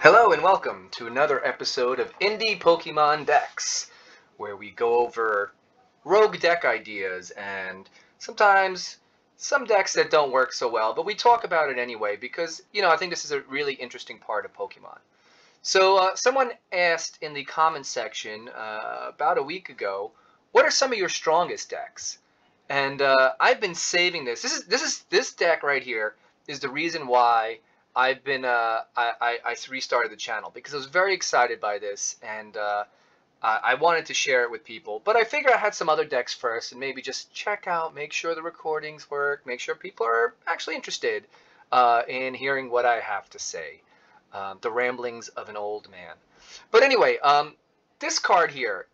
Hello and welcome to another episode of Indie Pokemon Decks, where we go over rogue deck ideas and sometimes some decks that don't work so well, but we talk about it anyway because, I think this is a really interesting part of Pokemon. So someone asked in the comments section about a week ago, what are some of your strongest decks? And I've been saving this. This deck right here is the reason why I've been I restarted the channel because I was very excited by this and I wanted to share it with people. But I figured I had some other decks first and maybe just check out, make sure the recordings work, make sure people are actually interested in hearing what I have to say. The ramblings of an old man. But anyway, this card here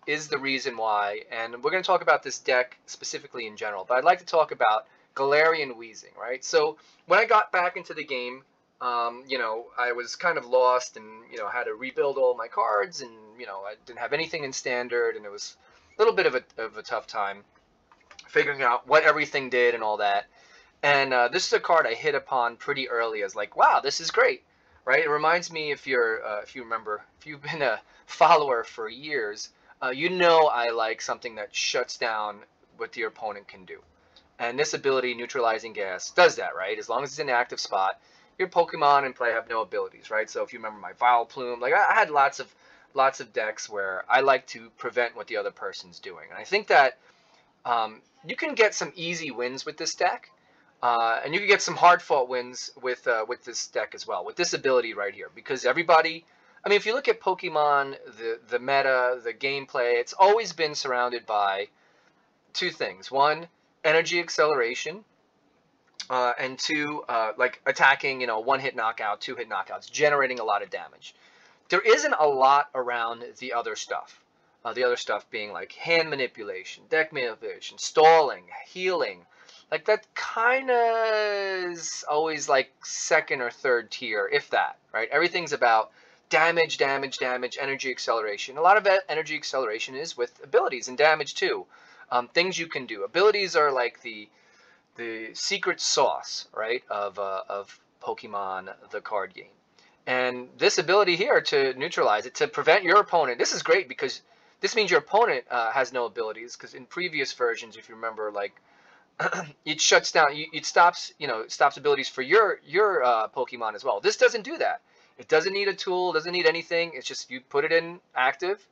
is the reason why, and we're going to talk about this deck specifically in general, but I'd like to talk about Galarian Weezing, right? So when I got back into the game, I was kind of lost and, had to rebuild all my cards and, I didn't have anything in standard and it was a little bit of a tough time figuring out what everything did and all that. And this is a card I hit upon pretty early as like, wow, this is great, right? It reminds me if you remember, if you've been a follower for years, I like something that shuts down what your opponent can do. And this ability, Neutralizing Gas, does that, right? As long as it's in an active spot, your Pokemon in play have no abilities, right? So if you remember my Vileplume, like I had lots of decks where I like to prevent what the other person's doing. And I think that you can get some easy wins with this deck. And you can get some hard-fought wins with this deck as well, with this ability right here. Because everybody, I mean, if you look at Pokemon, the meta, the gameplay, it's always been surrounded by two things. One, energy acceleration, and two, like attacking, one-hit knockout, two-hit knockouts, generating a lot of damage. There isn't a lot around the other stuff. The other stuff being like hand manipulation, deck manipulation, stalling, healing. Like that kind of is always like second or third tier, if that, right? Everything's about damage, damage, damage, energy acceleration. A lot of energy acceleration is with abilities and damage too. Things you can do. Abilities are like the secret sauce, right, of Pokemon, the card game. And this ability here to neutralize it, to prevent your opponent, this is great because this means your opponent has no abilities, because in previous versions, if you remember, like, it shuts down, it stops, stops abilities for your Pokemon as well. This doesn't do that. It doesn't need a tool, doesn't need anything. It's just you put it in active,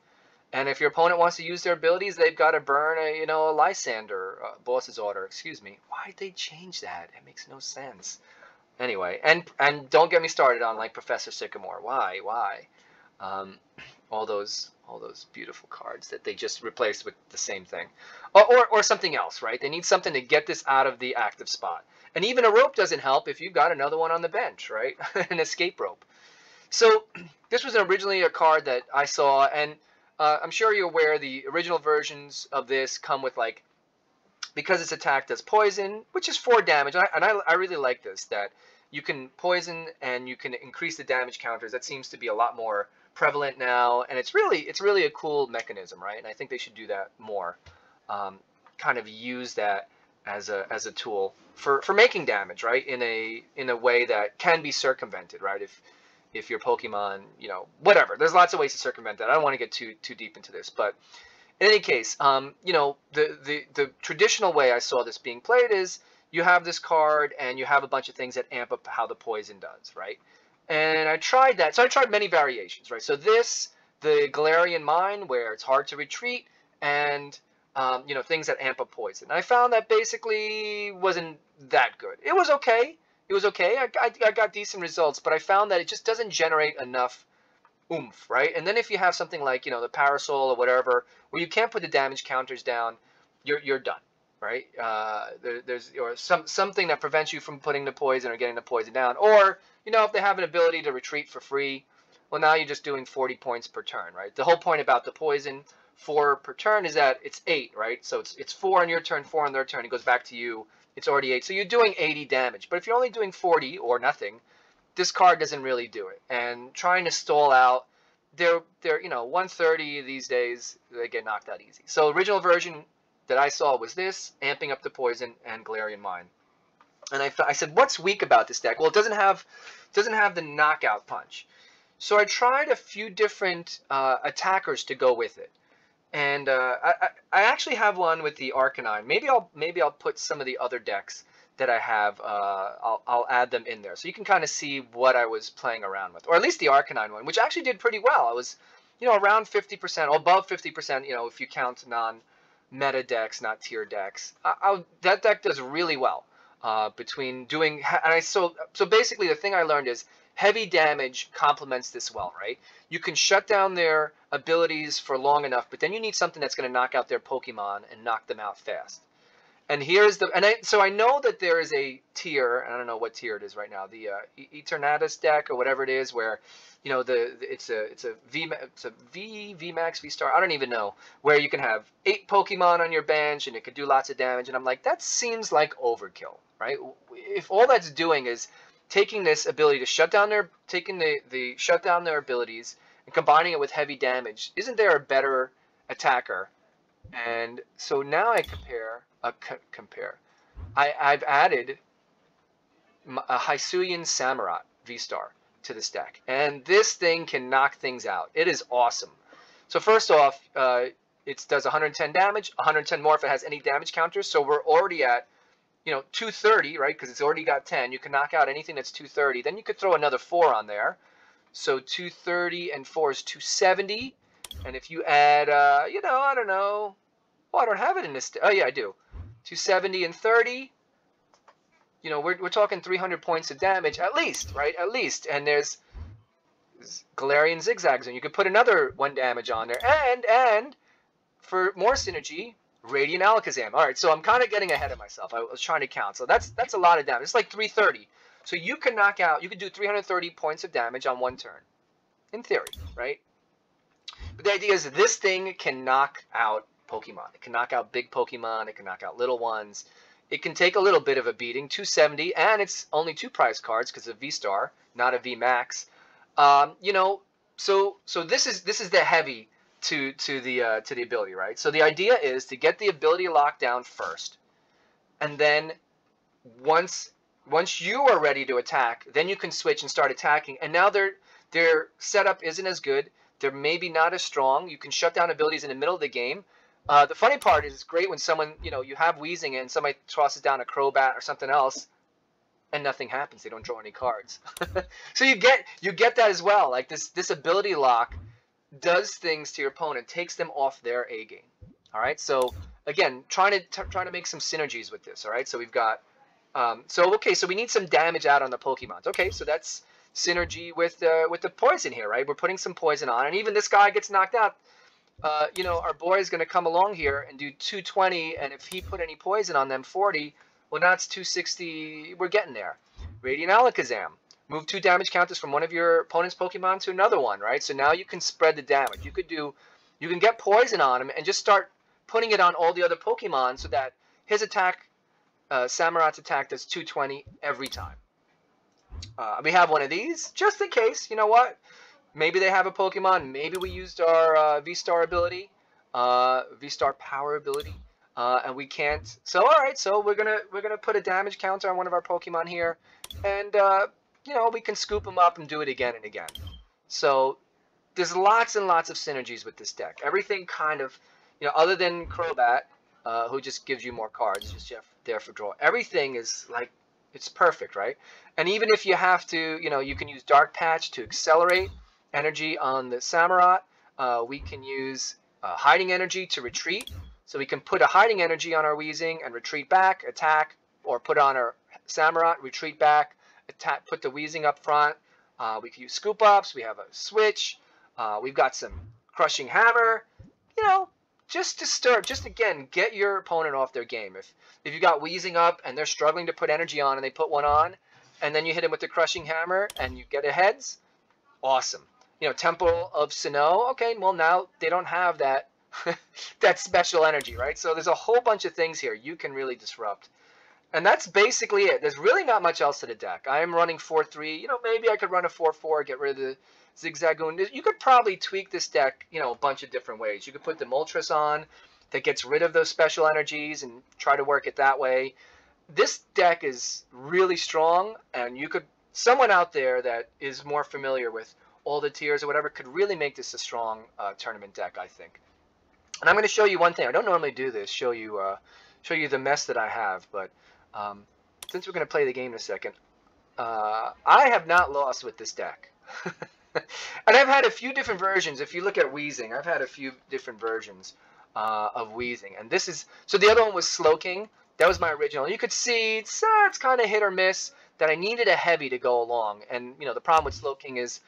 and if your opponent wants to use their abilities, they've got to burn a Lysander, boss's order. Excuse me. Why'd they change that? It makes no sense. Anyway, and don't get me started on like Professor Sycamore. Why? All those beautiful cards that they just replaced with the same thing, or something else, right? They need something to get this out of the active spot, and even a rope doesn't help if you've got another one on the bench, right? An escape rope. So this was originally a card that I saw, and I'm sure you're aware the original versions of this come with, like, because it's attacked as poison, which is 4 damage, and I really like this, that you can poison and you can increase the damage counters. That seems to be a lot more prevalent now, and it's really a cool mechanism, right? And I think they should do that more, kind of use that as a tool for making damage, right, in a way that can be circumvented, right? If your Pokemon, whatever. There's lots of ways to circumvent that. I don't want to get too deep into this, but in any case, the traditional way I saw this being played is you have this card and you have a bunch of things that amp up how the poison does, right? And I tried that. So I tried many variations, right? So the Galarian Mine, where it's hard to retreat, and things that amp up poison. I found that basically wasn't that good. It was okay. It was okay. I got decent results, but I found that it just doesn't generate enough oomph, right? And then if you have something like, the Parasol or whatever, where you can't put the damage counters down, you're done, right? There's something that prevents you from putting the poison or getting the poison down. Or, if they have an ability to retreat for free, well, now you're just doing 40 points per turn, right? The whole point about the poison 4 per turn is that it's 8, right? So it's 4 on your turn, 4 on their turn. It goes back to you. It's already 8. So you're doing 80 damage. But if you're only doing 40 or nothing, this card doesn't really do it. And trying to stall out, they're 130 these days, they get knocked out easy. So original version that I saw was this, amping up the poison and Galarian Mine. And I said, what's weak about this deck? Well, it doesn't have the knockout punch. So I tried a few different attackers to go with it. And I actually have one with the Arcanine. Maybe I'll put some of the other decks that I have. I'll add them in there, so you can kind of see what I was playing around with, or at least the Arcanine one, which actually did pretty well. I was, around 50%, above 50%. If you count non-meta decks, not tier decks. That deck does really well. Between doing, and so basically the thing I learned is heavy damage complements this well, right? You can shut down their abilities for long enough, but then you need something that's going to knock out their Pokemon and knock them out fast. And here's the, so I know that there is a tier, and I don't know what tier it is right now, the Eternatus deck or whatever it is, where it's a VMAX VStar, I don't even know, where you can have 8 Pokemon on your bench and it could do lots of damage, and I'm like, that seems like overkill, right? If all that's doing is taking this ability to shut down their, shut down their abilities and combining it with heavy damage, isn't there a better attacker? And so now I I've added a Hisuian Samurott VStar to this deck, and this thing can knock things out. It is awesome. So first off, it does 110 damage, 110 more if it has any damage counters. So we're already at 230, right? Because it's already got 10. You can knock out anything that's 230. Then you could throw another 4 on there. So 230 and 4 is 270. And if you add, I don't know. Oh, I don't have it in this. Oh, yeah, I do. 270 and 30. We're talking 300 points of damage at least, right? At least. And there's Galarian Zigzags, and you could put another 1 damage on there. And for more synergy, Radiant Alakazam. All right, so I'm kind of getting ahead of myself. I was trying to count. So that's a lot of damage. It's like 330. So you can knock out, you could do 330 points of damage on 1 turn. In theory, right? But the idea is that this thing can knock out Pokemon. It can knock out big Pokemon. It can knock out little ones. It can take a little bit of a beating, 270, and it's only 2 prize cards because of V-Star, not a V-Max. So this is the heavy to the ability, right? So the idea is to get the ability locked down first, and then once you are ready to attack, then you can switch and start attacking. And now their setup isn't as good. They're maybe not as strong. You can shut down abilities in the middle of the game. The funny part is it's great when someone, you have Weezing and somebody tosses down a Crobat or something else, and nothing happens. They don't draw any cards. So you get that as well. Like this ability lock does things to your opponent, takes them off their A game. All right. So again, trying to make some synergies with this. All right. So we've got so we need some damage out on the Pokemon. Okay, so that's synergy with the poison here, right? We're putting some poison on, and even this guy gets knocked out. Our boy is going to come along here and do 220, and if he put any poison on them, 40. Well, now it's 260. We're getting there. Radiant Alakazam. Move 2 damage counters from one of your opponent's Pokemon to another one, right? So now you can spread the damage. You can get poison on him and just start putting it on all the other Pokemon so that his attack, Samurott's attack, does 220 every time. We have one of these just in case. You know what? Maybe they have a Pokemon. Maybe we used our V-Star ability, V-Star power ability, and we can't. So all right, so we're gonna put a damage counter on one of our Pokemon here, and we can scoop them up and do it again and again. So there's lots and lots of synergies with this deck. Everything kind of, other than Crobat, who just gives you more cards, just there for draw. Everything is like, it's perfect, right? And even if you have to, you can use Dark Patch to accelerate energy on the Samurott. We can use hiding energy to retreat. So we can put a hiding energy on our Weezing and retreat back, attack, or put on our Samurott, retreat back, attack, put the Weezing up front. We can use scoop ups. We have a switch. We've got some crushing hammer. Just to stir, just again, get your opponent off their game. If you got Weezing up and they're struggling to put energy on and they put one on, and then you hit him with the crushing hammer and you get a heads, awesome. Temple of Sinnoh, okay, well now they don't have that that special energy, right? So there's a whole bunch of things here you can really disrupt. And that's basically it. There's really not much else to the deck. I am running 4-3. Maybe I could run a 4-4, get rid of the Zigzagoon. You could probably tweak this deck, a bunch of different ways. You could put the Moltres on that gets rid of those special energies and try to work it that way. this deck is really strong, and someone out there that is more familiar with all the tiers or whatever could really make this a strong tournament deck, I think. And I'm going to show you one thing. I don't normally do this, show you the mess that I have, but since we're going to play the game in a second, I have not lost with this deck. And I've had a few different versions. If you look at Weezing, I've had a few different versions of Weezing. And this is, so the other one was Slowking. That was my original. You could see it's kind of hit or miss, that I needed a heavy to go along. And, you know, the problem with Slowking is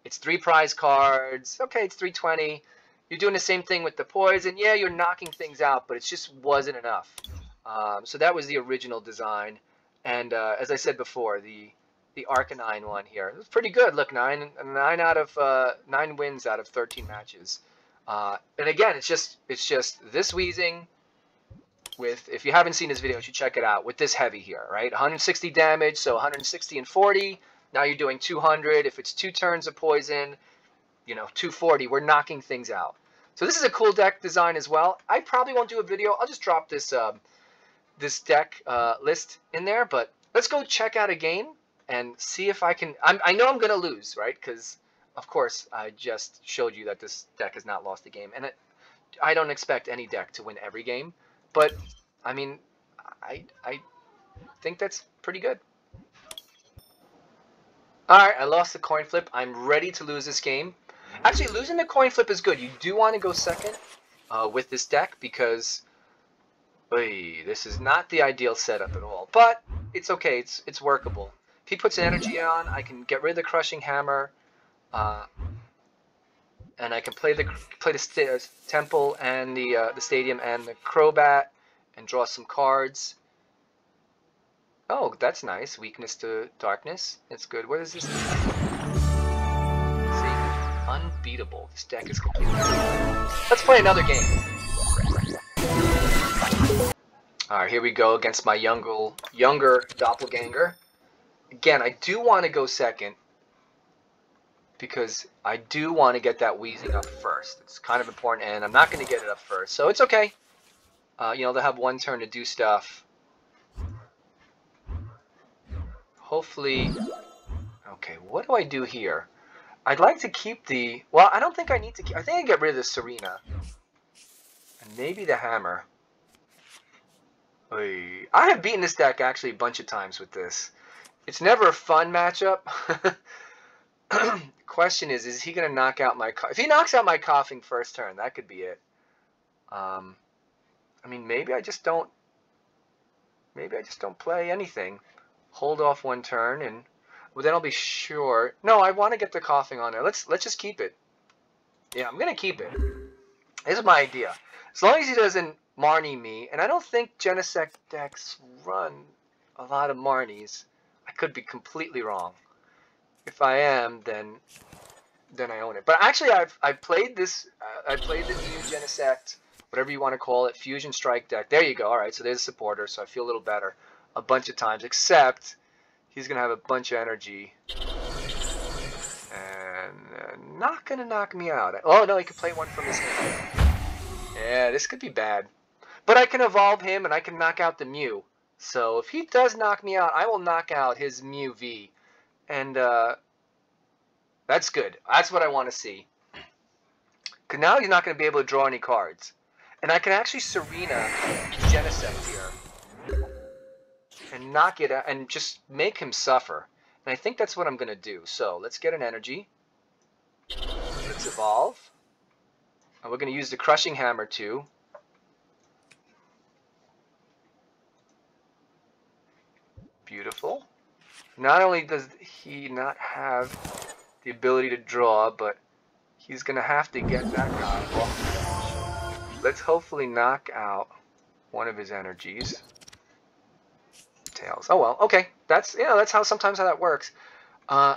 it's 3 prize cards. Okay, it's 320. You're doing the same thing with the poison. Yeah, you're knocking things out, but it just wasn't enough. So that was the original design. And as I said before, the Arcanine one here, it was pretty good. Look, 9 wins out of 13 matches. And again, it's just this Weezing with, if you haven't seen this video, you should check it out, with this heavy here, right? 160 damage, so 160 and 40. Now you're doing 200. If it's 2 turns of poison, you know, 240. We're knocking things out. So this is a cool deck design as well. I probably won't do a video. I'll just drop this this deck list in there. But let's go check out a game and see if I can. I know I'm gonna lose, right? Because of course I just showed you that this deck has not lost a game, and I don't expect any deck to win every game. But I mean, I think that's pretty good. All right, I lost the coin flip. I'm ready to lose this game. Actually, losing the coin flip is good. You do want to go second with this deck because this is not the ideal setup at all. But it's okay. It's workable. If he puts energy on, I can get rid of the crushing hammer, and I can play the temple and the stadium and the Crobat and draw some cards. Oh, that's nice. Weakness to darkness. That's good. What is this? Unbeatable. This deck is completely unbeatable. Let's play another game. Alright, here we go against my younger doppelganger. Again, I do want to go second because I do want to get that Weezing up first. It's kind of important, and I'm not going to get it up first, so it's okay. You know, they'll have one turn to do stuff. Hopefully. Okay, what do I do here? I'd like to keep the... Well, I don't think I need to keep... I think I get rid of the Serena. And maybe the hammer. I have beaten this deck actually a bunch of times with this. It's never a fun matchup. Question is he going to knock out my... If he knocks out my coughing first turn, that could be it. I mean, maybe I just don't play anything. Hold off one turn, and well, then I'll be sure. No, I want to get the coughing on there. Let's just keep it. Yeah, I'm gonna keep it. This is my idea. As long as he doesn't Marnie me, and I don't think Genesect decks run a lot of Marnies. I could be completely wrong. If I am, then I own it. But actually, I played this. I played the new Genesect, whatever you want to call it, Fusion Strike deck. There you go. All right, so there's a supporter, so I feel a little better. A bunch of times, except he's gonna have a bunch of energy and not gonna knock me out. Oh no, he could play one from his hand. Yeah, this could be bad, but I can evolve him and I can knock out the Mew. So if he does knock me out, I will knock out his Mew V, and that's good. That's what I want to see. Cause now he's not gonna be able to draw any cards, and I can actually Serena Genesect here. And knock it out and just make him suffer. And I think that's what I'm going to do. So let's get an energy. Let's evolve. And we're going to use the crushing hammer too. Beautiful. Not only does he not have the ability to draw, but he's going to have to get that guy off the bench. Let's hopefully knock out one of his energies. Tails. Oh well, okay. That's sometimes how that works. I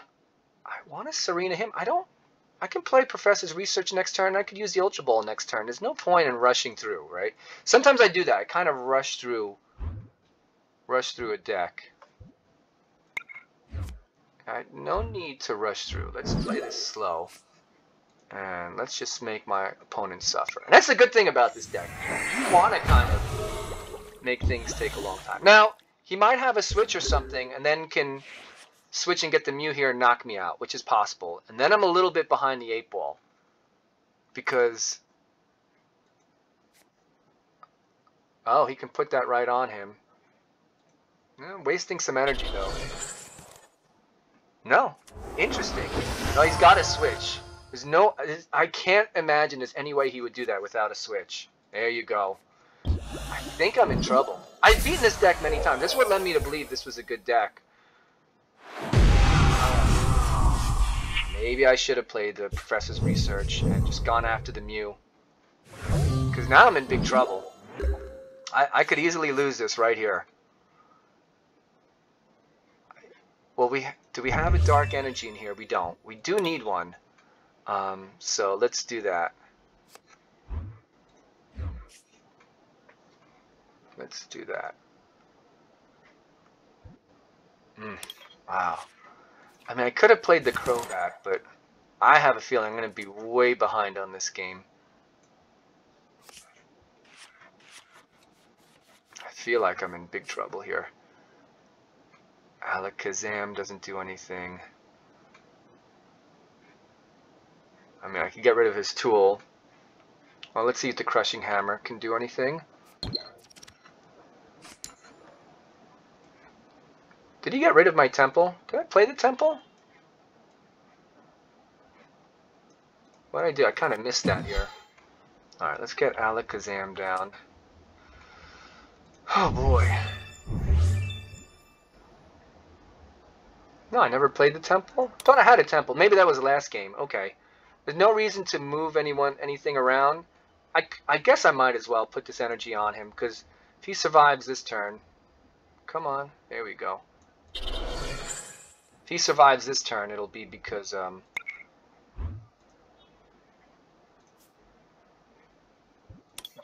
want to Serena him. I can play Professor's Research next turn. I could use the Ultra Ball next turn. There's no point in rushing through, right? Sometimes I do that. I kind of rush through a deck. No need to rush through. Let's play this slow. And let's just make my opponent suffer. And that's the good thing about this deck. You want to kind of make things take a long time. Now, He might have a switch or something, and then can switch and get the Mew here and knock me out, which is possible. And then I'm a little bit behind the 8-ball. Because... oh, he can put that right on him. Wasting some energy, though. No. Interesting. No, he's got a switch. There's no... I can't imagine there's any way he would do that without a switch. There you go. I think I'm in trouble. I've beaten this deck many times. That's what led me to believe this was a good deck. Maybe I should have played the Professor's Research and just gone after the Mew. Because now I'm in big trouble. I could easily lose this right here. Well, do we have a Dark Energy in here? We don't. We do need one. So let's do that. Let's do that. Wow. I mean, I could have played the Crobat, but I have a feeling I'm going to be way behind on this game. I feel like I'm in big trouble here. Alakazam doesn't do anything. I mean, I could get rid of his tool. Well, let's see if the Crushing Hammer can do anything. Did he get rid of my Temple? Did I play the Temple? What did I do? I kind of missed that here. Alright, let's get Alakazam down. Oh boy. No, I never played the Temple? Thought I had a Temple. Maybe that was the last game. Okay. There's no reason to move anything around. I guess I might as well put this energy on him, because if he survives this turn... Come on. There we go. If he survives this turn, it'll be because...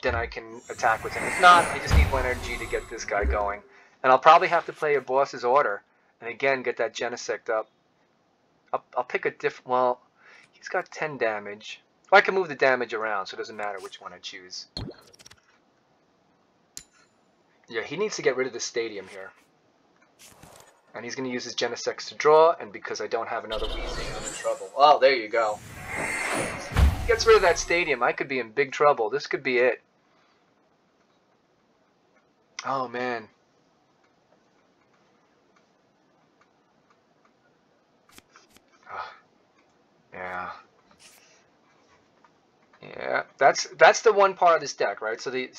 then I can attack with him. If not, I just need one energy to get this guy going. And I'll probably have to play a boss's order. And again, get that Genesect up. I'll pick a different... Well, he's got 10 damage. Well, I can move the damage around, so it doesn't matter which one I choose. Yeah, he needs to get rid of the Stadium here. And he's going to use his Genesect to draw, and because I don't have another Weezing, I'm in trouble. Oh, there you go. He gets rid of that Stadium. I could be in big trouble. This could be it. Oh, man. Yeah. Yeah, that's the one part of this deck, right? So the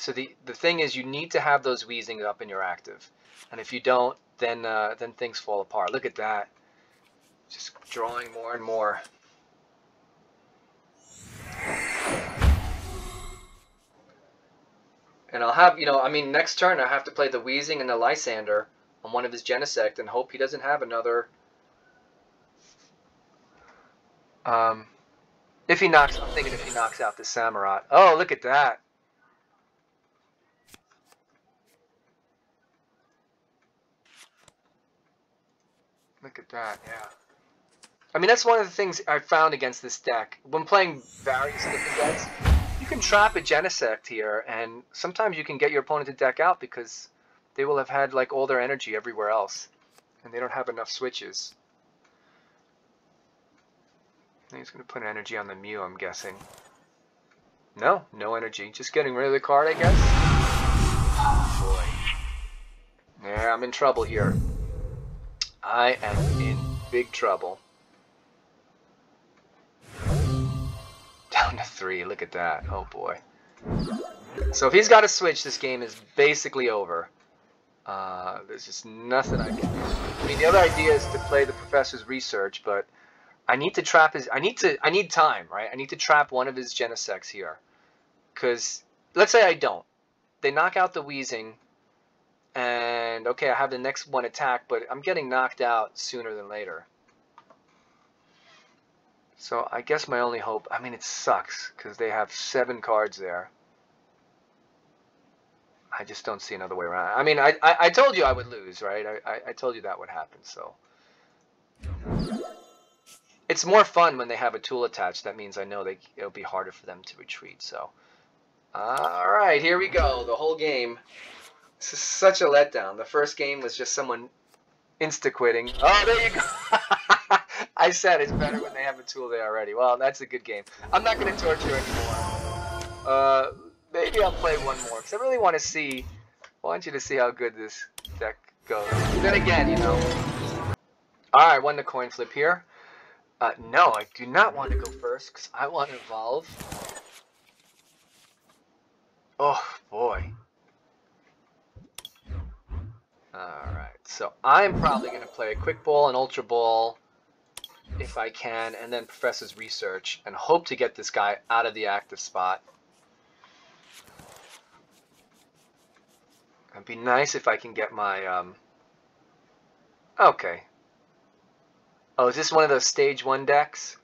thing is, you need to have those Weezings up in your active, and if you don't, then things fall apart. Look at that, just drawing more and more. And I'll have, I mean, next turn I have to play the Weezing and the Lysander on one of his Genesect and hope he doesn't have another. If he knocks, I'm thinking if he knocks out the Samurott. Oh, look at that. Look at that, yeah. I mean, that's one of the things I found against this deck. When playing various different decks, you can trap a Genesect here, and sometimes you can get your opponent to deck out because they will have had, like, all their energy everywhere else, and they don't have enough switches. He's going to put energy on the Mew, I'm guessing. No, no energy. Just getting rid of the card, I guess. Oh, boy. Yeah, I'm in trouble here. I am in big trouble. Down to 3. Look at that. Oh, boy. So if he's got to switch, this game is basically over. There's just nothing I can do. I mean, the other idea is to play the Professor's Research, but... I need to trap his... I need time, right? I need to trap one of his Genesects here. Because, let's say I don't. They knock out the Weezing, and, okay, I have the next one attack, but I'm getting knocked out sooner than later. So, I guess my only hope... I mean, it sucks, because they have 7 cards there. I just don't see another way around. I mean, I told you I would lose, right? I told you that would happen, so... It's more fun when they have a tool attached. That means I know it'll be harder for them to retreat. So, all right, here we go. The whole game. This is such a letdown. The first game was just someone insta-quitting. Oh, there you go. I said it's better when they have a tool there already. Well, that's a good game. I'm not going to torture anymore. Maybe I'll play one more, because I really want to see, I want you to see how good this deck goes. Then again, you know. Alright, won the coin flip here. No, I do not want to go first, because I want to evolve. Oh, boy. Alright, so I'm probably going to play a Quick Ball, an Ultra Ball, if I can, and then Professor's Research, and hope to get this guy out of the active spot. It'd be nice if I can get my, okay. Oh, is this one of those Stage 1 decks?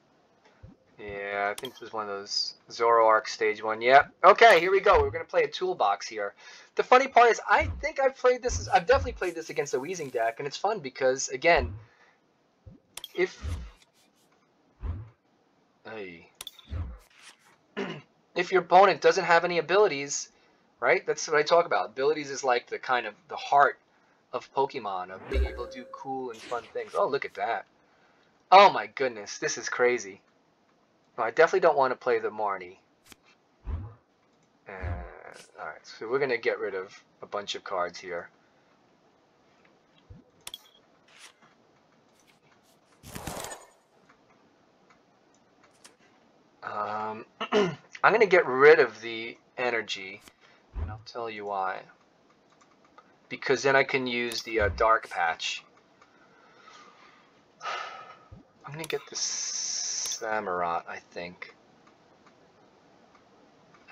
Yeah, I think this was one of those Zoroark Stage 1. Yep. Okay, here we go. We're going to play a toolbox here. The funny part is, I think I've definitely played this against a Weezing deck, and it's fun because, again, if your opponent doesn't have any abilities, right? That's what I talk about. Abilities is like the kind of the heart of Pokemon, of being able to do cool and fun things. Oh, look at that. Oh my goodness, this is crazy. Well, I definitely don't want to play the Marnie. Alright, so we're going to get rid of a bunch of cards here. I'm going to get rid of the energy, and I'll tell you why. Because then I can use the dark patch. I'm going to get the Samurott, I think.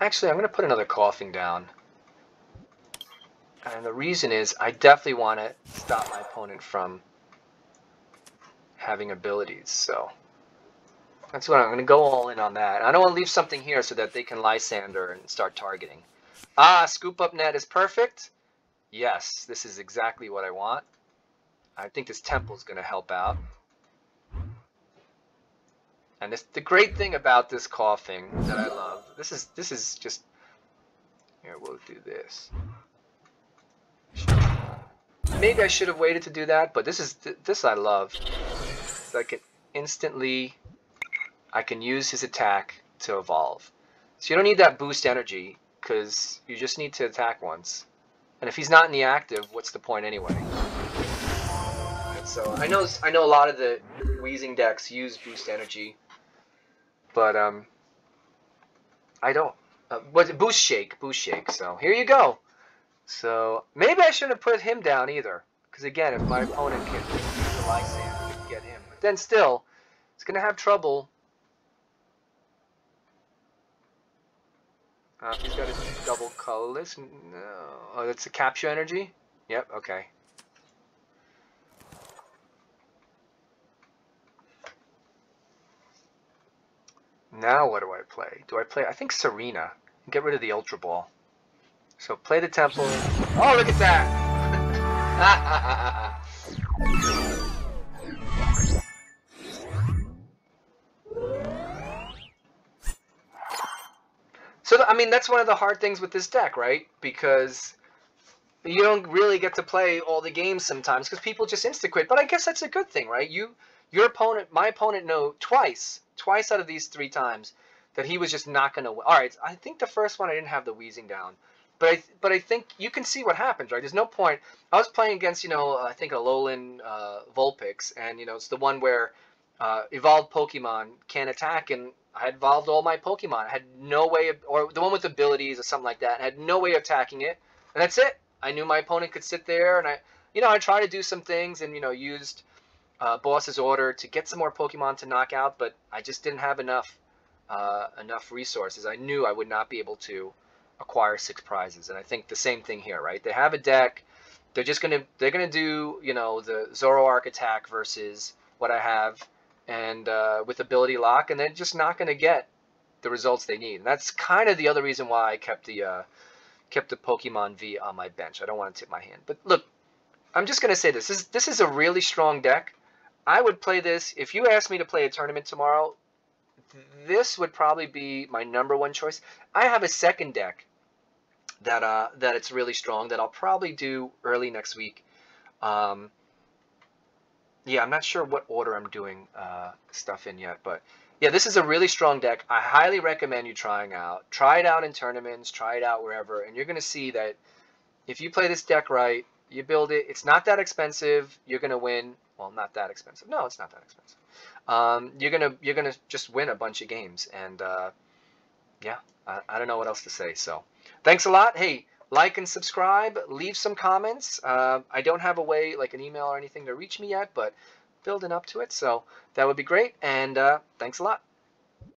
Actually, I'm going to put another coughing down. And the reason is, I definitely want to stop my opponent from having abilities, so that's what I'm going to go all in on that. I don't want to leave something here so that they can Lysander and start targeting. Ah, Scoop Up Net is perfect. Yes, this is exactly what I want. I think this Temple is going to help out. And the great thing about this coughing that I love, this is just, here, we'll do this. Maybe I should have waited to do that, but this I love. So I can instantly, I can use his attack to evolve. So you don't need that boost energy, because you just need to attack once. And if he's not in the active, what's the point anyway? So I know a lot of the Weezing decks use boost energy, but I don't. Boost shake. So here you go. So maybe I shouldn't have put him down either, because again, if my opponent can use the Lysander to get him, but then still, it's gonna have trouble. He's got a double colorless. No. Oh, that's a capture energy? Yep, okay. Now what do I play? Do I play, I think Serena. Get rid of the Ultra Ball. So play the Temple. Oh, look at that! So, I mean, that's one of the hard things with this deck, right? Because you don't really get to play all the games sometimes because people just insta-quit. But I guess that's a good thing, right? Your opponent, my opponent, know twice out of these 3 times that he was just not going to win. All right, I think the first one I didn't have the Weezing down. But I think you can see what happens, right? There's no point. I was playing against, I think a Alolan Vulpix, and, it's the one where evolved Pokemon can't attack, and I had evolved all my Pokemon. I had no way of, or the one with abilities or something like that, I had no way of attacking it, and that's it. I knew my opponent could sit there, and I tried to do some things, and, used Boss's Order to get some more Pokemon to knock out, but I just didn't have enough resources. I knew I would not be able to acquire 6 prizes, and I think the same thing here, right? They have a deck. They're gonna do the Zoroark attack versus what I have, and with ability lock, and they're just not gonna get the results they need. And that's kind of the other reason why I kept the Pokemon V on my bench. I don't want to tip my hand, but look, I'm just gonna say this is a really strong deck. I would play this if you asked me to play a tournament tomorrow. This would probably be my #1 choice. I have a second deck that it's really strong, that I'll probably do early next week. Yeah, I'm not sure what order I'm doing stuff in yet, but yeah, this is a really strong deck. I highly recommend you trying out. Try it out in tournaments, try it out wherever, and you're going to see that if you play this deck right, you build it, it's not that expensive, you're going to win. Well, not that expensive. No, it's not that expensive. You're gonna just win a bunch of games, and yeah, I don't know what else to say. So thanks a lot. Hey, like and subscribe, leave some comments. I don't have a way, like an email or anything, to reach me yet, but building up to it, so that would be great. And thanks a lot.